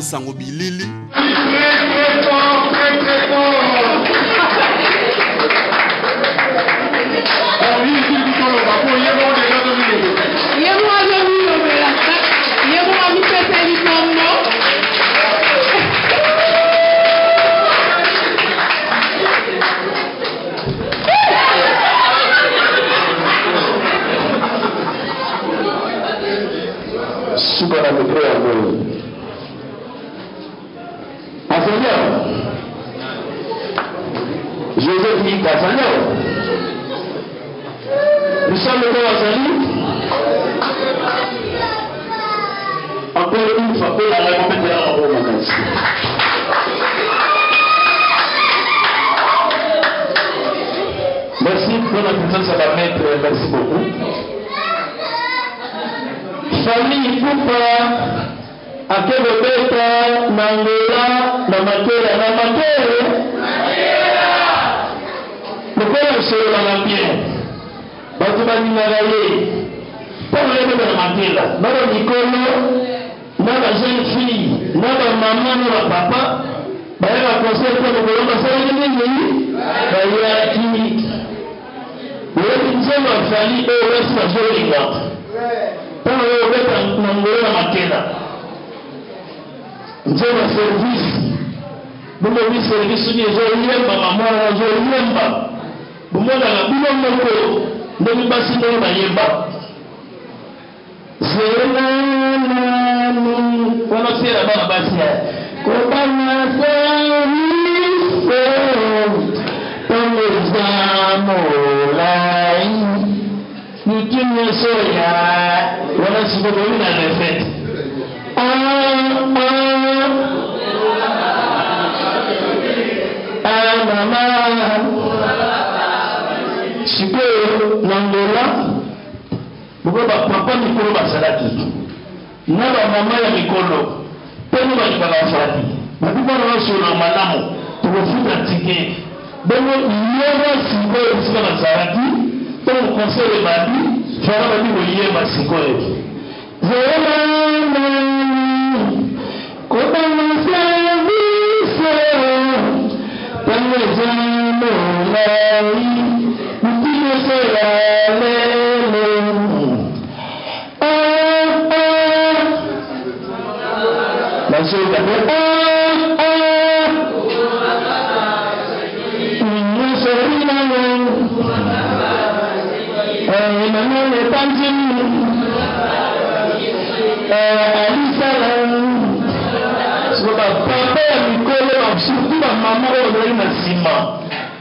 masango bilili. Joseph Kazanya. Nous sommes le Wazali. Encore une fois, pour la compétition à Romanesque. Merci pour la présence à la maître, merci beaucoup. Famille Poupa, à Kébébéta, Nangola, Namakera, le père c'est la bien. Batuma Ninaraye, pour les deux de la Mandela, Naba Nicolo, Naba jeune fille, Naba maman, Naba papa, Bayama conseil pour le gouvernement, ça va venir, Bayama qui, vous avez dit que la famille est au reste de la jolie. Pour le gouvernement, Nangola, Namakela, nous avons un service. Nous avons un service qui est joli, maman, joli. Bumona na bino moko ndomi basi ndomi mayemba zela nani wana sera bana basi ya kobana senife tongo zamolai nikimye soya wana sibobomi na lefete mama Siko Nangola, pourquoi papa Mikolo Basalaki, Naba maman ya Mikolo, Peno Basalaki, Nakuba Rasso na Manamo, pour le foot antiqué. Donc, il y a Siko Basalaki, pour le conseil de Babi, Fara Babi Olivier Basiko. Zéla Kobana Service, Tanzania.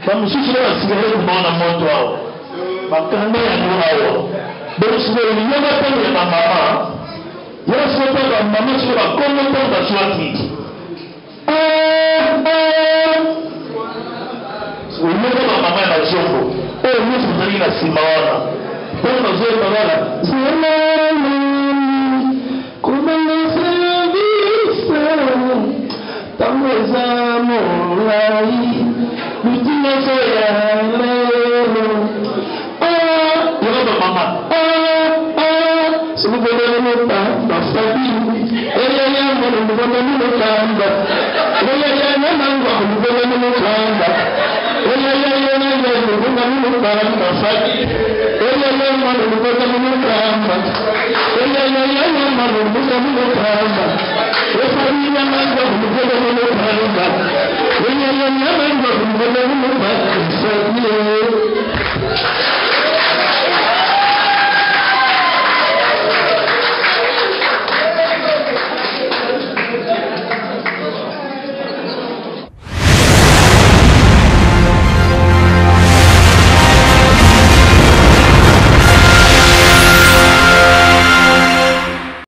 Vamos suceder a cigarette de mão na moto ao. Bacana é no ao. Deus se ele não vai ter a mamá. Eu sou toda a mamá se vai como toda a sua vida. O meu da mamá na jogo. Eu muito bem na simana. Quando nós vamos agora, como não serviço, estamos amor. Mama. Se vous voulez le temps, ma famille, et il y a un monde, nous voulons le temps. Et il y a un endroit, nous voulons le temps. Et il y a un endroit, nous voulons le temps, ma famille. Et il y a un monde, nous voulons le temps. Et il y a un endroit, nous voulons le temps. Et famille, il y a un endroit, nous voulons le temps. Et il y a un endroit, nous voulons le temps.